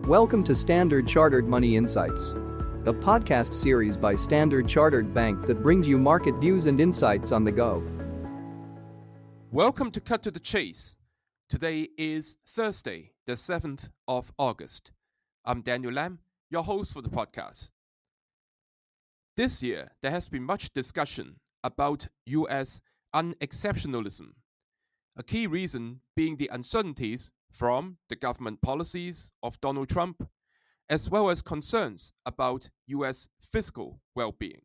Welcome to Standard Chartered Money Insights, a podcast series by Standard Chartered Bank that brings you market views and insights on the go. Welcome to Cut to the Chase. Today is Thursday, the 7th of August. I'm Daniel Lam, your host for the podcast. This year, there has been much discussion about U.S. unexceptionalism, a key reason being the uncertainties from the government policies of Donald Trump, as well as concerns about U.S. fiscal well-being.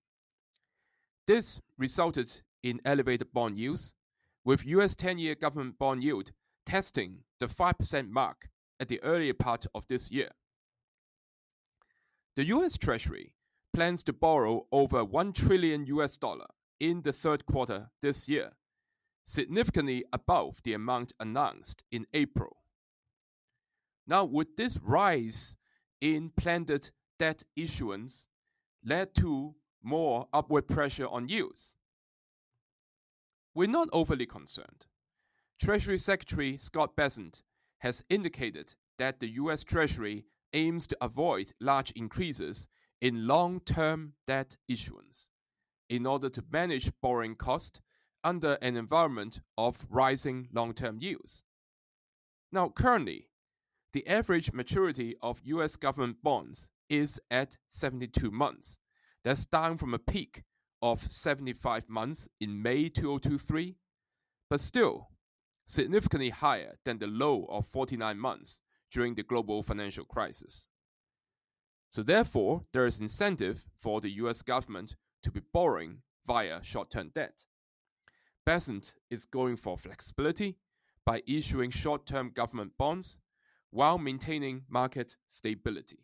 This resulted in elevated bond yields, with U.S. 10-year government bond yield testing the 5% mark at the earlier part of this year. The U.S. Treasury plans to borrow over $1 trillion in the third quarter this year, significantly above the amount announced in April. Now, would this rise in planned debt issuance lead to more upward pressure on yields? We're not overly concerned. Treasury Secretary Scott Bessent has indicated that the U.S. Treasury aims to avoid large increases in long-term debt issuance in order to manage borrowing costs under an environment of rising long-term yields. Now, currently, the average maturity of U.S. government bonds is at 72 months. That's down from a peak of 75 months in May 2023, but still significantly higher than the low of 49 months during the global financial crisis. So therefore, there is incentive for the U.S. government to be borrowing via short-term debt. Bessent is going for flexibility by issuing short-term government bonds while maintaining market stability.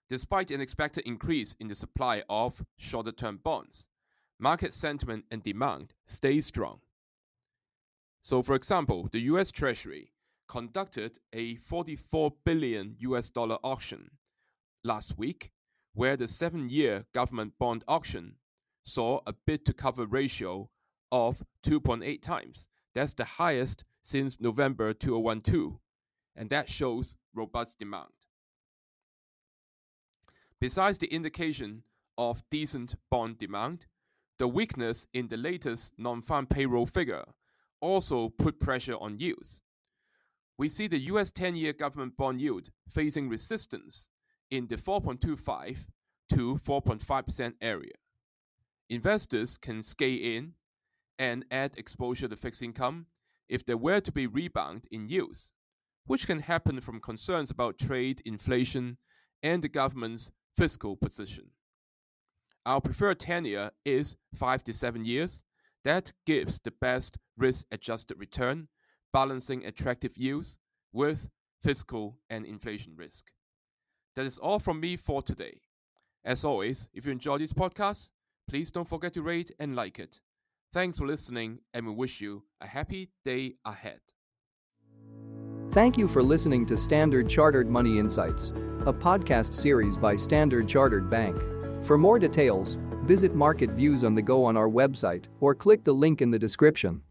Despite an expected increase in the supply of shorter-term bonds, market sentiment and demand stay strong. So, for example, the U.S. Treasury conducted a $44 billion auction last week, where the 7-year government bond auction saw a bid-to-cover ratio of 2.8 times. That's the highest since November 2012, and that shows robust demand. Besides the indication of decent bond demand, the weakness in the latest non-farm payroll figure also put pressure on yields. We see the U.S. 10-year government bond yield facing resistance in the 4.25 to 4.5% area. Investors can scale in and add exposure to fixed income if there were to be rebound in yields, which can happen from concerns about trade, inflation, and the government's fiscal position. Our preferred tenure is 5 to 7 years. That gives the best risk-adjusted return, balancing attractive yields with fiscal and inflation risk. That is all from me for today. As always, if you enjoy this podcast, please don't forget to rate and like it. Thanks for listening, and we wish you a happy day ahead. Thank you for listening to Standard Chartered Money Insights, a podcast series by Standard Chartered Bank. For more details, visit Market Views on the Go on our website or click the link in the description.